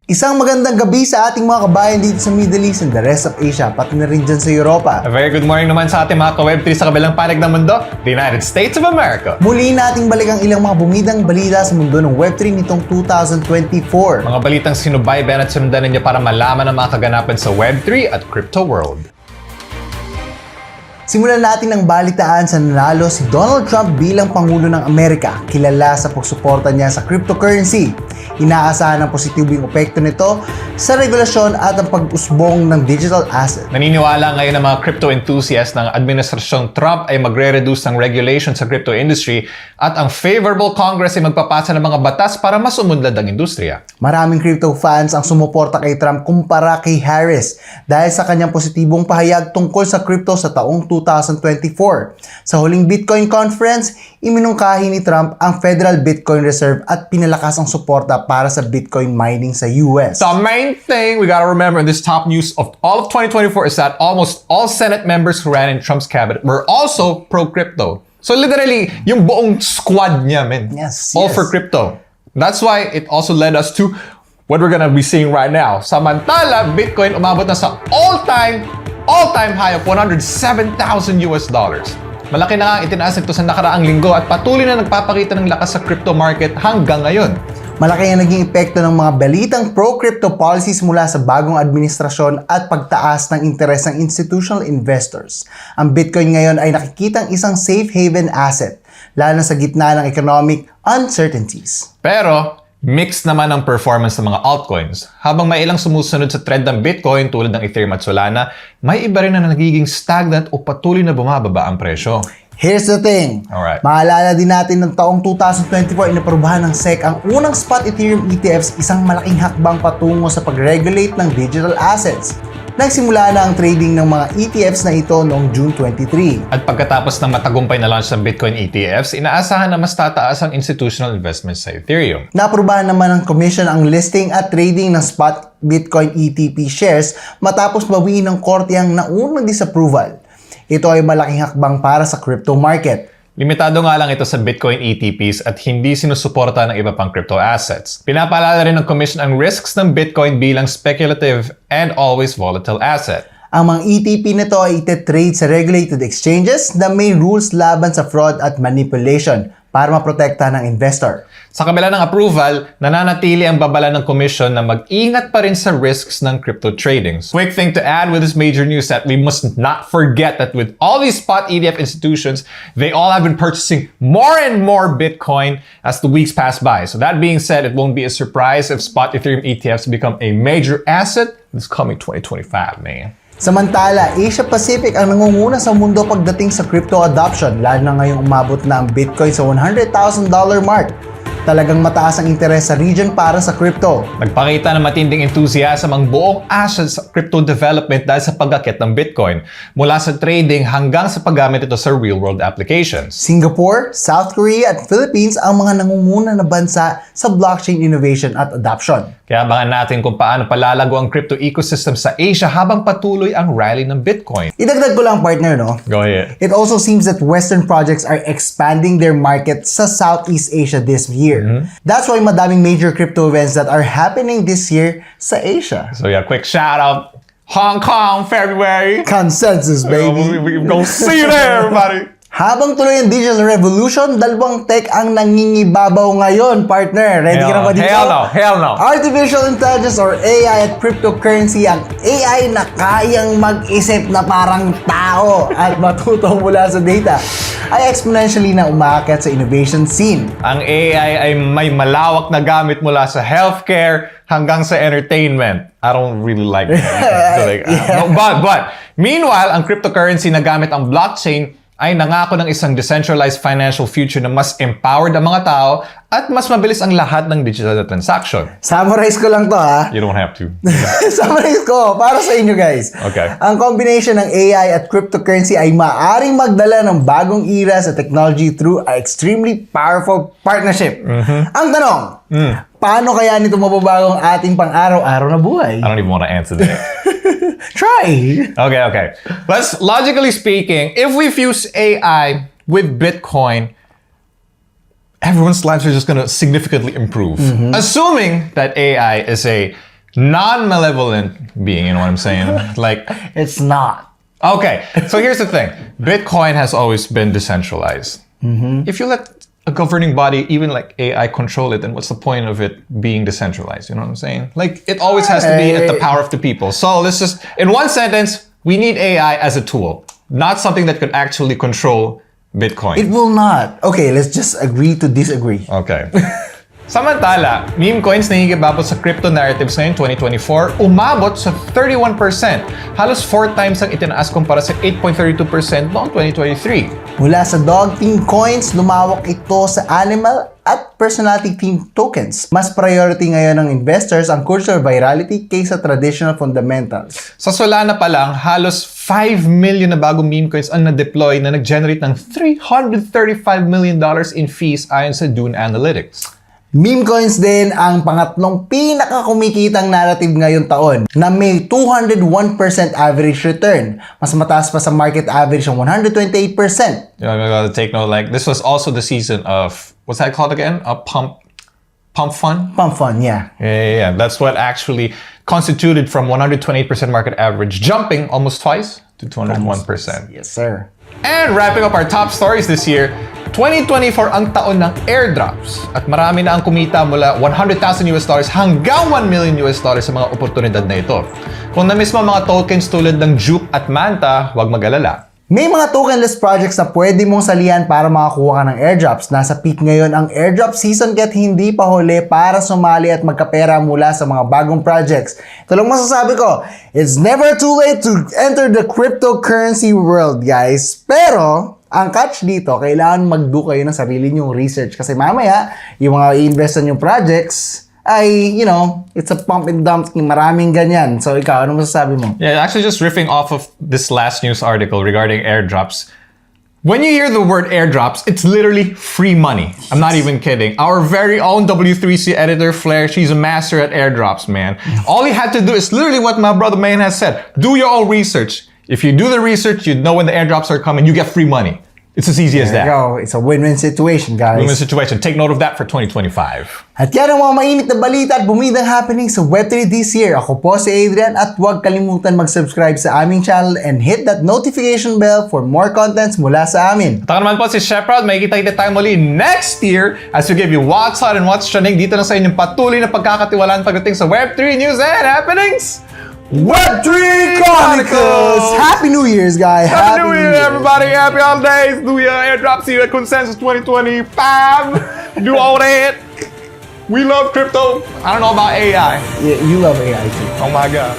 Isang magandang gabi sa ating mga kabayan dito sa Middle East and the rest of Asia, pati na rin dyan sa Europa. A very good morning naman sa ating mga ka-Web3 sa kabilang panig ng mundo, the United States of America. Muli nating balik ang ilang mga bumidang balita sa mundo ng Web3 nitong 2024. Mga balitang sinubaybayan at sundan ninyo para malaman ang mga kaganapan sa Web3 at crypto world. Simulan natin ang balitaan sa nanalo si Donald Trump bilang Pangulo ng Amerika, kilala sa pagsuporta niya sa cryptocurrency. Inaasahan ang positibong epekto nito sa regulasyon at ang pag-usbong ng digital asset. Naniniwala ngayon ang mga crypto enthusiasts na ang administrasyong Trump ay magre-reduce ng regulation sa crypto industry at ang favorable Congress ay magpapasa ng mga batas para mas umunlad ang industriya. Maraming crypto fans ang sumuporta kay Trump kumpara kay Harris dahil sa kanyang positibong pahayag tungkol sa crypto sa taong 2024. Sa huling Bitcoin conference, iminungkahi ni Trump ang Federal Bitcoin Reserve at pinalakas ang suporta para sa Bitcoin mining sa US. The main thing we gotta remember in this top news of all of 2024 is that almost all Senate members who ran in Trump's cabinet were also pro-crypto. So literally, yung buong squad niya, man. Yes, all yes. for crypto. That's why it also led us to what we're gonna be seeing right now. Samantala, Bitcoin umabot na sa all-time high of $107,000 US. Malaki na nga ang itinaas nito sa nakaraang linggo at patuloy na nagpapakita ng lakas sa crypto market hanggang ngayon. Malaki ang naging epekto ng mga balitang pro-crypto policies mula sa bagong administrasyon at pagtaas ng interes ng institutional investors. Ang Bitcoin ngayon ay nakikitang isang safe haven asset, lalo na sa gitna ng economic uncertainties. Pero, mixed naman ang performance ng mga altcoins. Habang may ilang sumusunod sa trend ng Bitcoin tulad ng Ethereum at Solana, may iba rin na nagiging stagnant o patuloy na bumababa ang presyo. Here's the thing. Alright. Maalala din natin ng taong 2024 inaprubahan ng SEC ang unang spot Ethereum ETFs, isang malaking hakbang patungo sa pag-regulate ng digital assets. Nagsimula na ang trading ng mga ETFs na ito noong June 23. At pagkatapos ng matagumpay na launch ng Bitcoin ETFs, inaasahan na mas tataas ang institutional investments sa Ethereum. Naaprubahan naman ng commission ang listing at trading ng spot Bitcoin ETP shares matapos bawiin ng korte ang naunang disapproval. Ito ay malaking hakbang para sa crypto market. Limitado nga lang ito sa Bitcoin ETPs at hindi sinusuporta ng iba pang crypto assets. Pinapaalala rin ng Commission ang risks ng Bitcoin bilang speculative and always volatile asset. Ang mga ETP nito ay ite-trade sa regulated exchanges na may rules laban sa fraud at manipulation para maprotektahan ng investor. Sa kabila ng approval, nananatili ang babala ng commission na mag-ingat pa rin sa risks ng crypto trading. Quick thing to add with this major news that we must not forget that with all these spot ETF institutions, they all have been purchasing more and more Bitcoin as the weeks pass by. So that being said, it won't be a surprise if spot Ethereum ETFs become a major asset this coming 2025, man. Samantala, Asia Pacific ang nangunguna sa mundo pagdating sa crypto adoption, lalo na ngayong umabot na ang Bitcoin sa $100,000 mark. Talagang mataas ang interes sa region para sa crypto. Nagpakita ng matinding enthusiasm ang buong Asia sa crypto development dahil sa pag-akit ng Bitcoin, mula sa trading hanggang sa paggamit ito sa real-world applications. Singapore, South Korea at Philippines ang mga nangunguna na bansa sa blockchain innovation at adoption. Kaya abangan natin kung paano palalago ang crypto ecosystem sa Asia habang patuloy ang rally ng Bitcoin. Idagdag ko lang, partner, no? Go ahead. It also seems that Western projects are expanding their market sa Southeast Asia this year. That's why madaming major crypto events that are happening this year sa Asia. So yeah, quick shout out Hong Kong, February. Consensus, baby! We go see you there, everybody. Habang tuloy ang digital revolution, dalawang tech ang nangingibabaw ngayon, partner. Ready ka na ba dito? Hell no. Artificial intelligence or AI at cryptocurrency, ang AI na kayang mag-isip na parang tao at matuto mula sa data, ay exponentially na umaakyat sa innovation scene. Ang AI ay may malawak na gamit mula sa healthcare hanggang sa entertainment. I don't really like that. But meanwhile, ang cryptocurrency na gamit ang blockchain ay nangako ng isang decentralized financial future na mas empowered ang mga tao at mas mabilis ang lahat ng digital na transaction. Summarize ko lang to, ha? You don't have to. Summarize ko para sa inyo, guys. Okay. Ang combination ng AI at cryptocurrency ay maaring magdala ng bagong era sa technology through an extremely powerful partnership. Ang tanong, paano kaya nito mababago ang ating pang-araw-araw na buhay? I don't even want to answer that. Try! Okay. Let's, logically speaking, if we fuse AI with Bitcoin, everyone's lives are just going to significantly improve. Assuming that AI is a non-malevolent being, you know what I'm saying? Like, It's not. okay, so here's the thing. Bitcoin has always been decentralized. If you let a governing body, even like AI, control it, then what's the point of it being decentralized? You know what I'm saying? Like, it always has to be at the power of the people. So let's just, in one sentence, we need AI as a tool, not something that could actually control Bitcoin. It will not. Okay, let's just agree to disagree. Okay. Samantala, meme coins na higibabot sa crypto narratives ngayong 2024, umabot sa 31%. Halos 4 times ang itinaas kumpara sa 8.32% noong 2023. Mula sa dog theme coins, lumawak ito sa animal at personality theme tokens. Mas priority ngayon ng investors ang cultural virality kaysa traditional fundamentals. Sa Solana pa lang, halos 5 million na bagong meme coins ang na-deploy na nag-generate ng $335 million in fees ayon sa Dune Analytics. Meme coins din ang pangatlong pinakakumikitang narrative ngayon taon na may 201% average return. Mas mataas pa sa market average ng 128%. You know, I gotta take note, like, this was also the season of, what's that called again? A pump fund? Pump fun, yeah. Yeah. That's what actually constituted from 128% market average, jumping almost twice to 201%. Yes, sir. And wrapping up our top stories this year, 2024 ang taon ng airdrops at marami na ang kumita mula $100,000 hanggang $1 million sa mga oportunidad na ito. Kung na-miss mo mga tokens tulad ng Juke at Manta, huwag mag-alala. May mga tokenless projects na pwede mong salihan para makakuha ka ng airdrops. Nasa peak ngayon ang airdrop season kaya't hindi pa huli para sumali at magkapera mula sa mga bagong projects. Ito lang masasabi ko, it's never too late to enter the cryptocurrency world, guys. Pero, ang catch dito, kailangan mag-do kayo ng sarili nyong research. Kasi mamaya, yung mga i-invest nyong projects, ay, you know, it's a pump and dump. Maraming ganyan. So, ikaw, ano masasabi mo? Yeah, actually just riffing off of this last news article regarding airdrops. When you hear the word airdrops, it's literally free money. I'm not even kidding. Our very own W3C editor, Flair, she's a master at airdrops, man. All you have to do is literally what my brother Mayan has said. Do your own research. If you do the research, you know when the airdrops are coming, you get free money. It's as easy as There you that. go. It's a win-win situation, guys. Win-win situation. Take note of that for 2025. At yan ang mga mainit na balita at bumidang happening sa Web3 this year. Ako po si Adrian at huwag kalimutan mag-subscribe sa aming channel and hit that notification bell for more contents mula sa amin. At ako naman po si Sheprod. May kita-kita tayo muli next year as we give you what's hot and what's trending dito na sa inyong patuloy na pagkakatiwalaan pagdating sa Web3 news and happenings. Web3 Chronicles! Happy New Year's, guys! Happy New Year, everybody! Happy holidays! New Year airdrop. See you at Consensus 2025. Do all that. We love crypto. I don't know about AI. Yeah, you love AI too. Oh my God.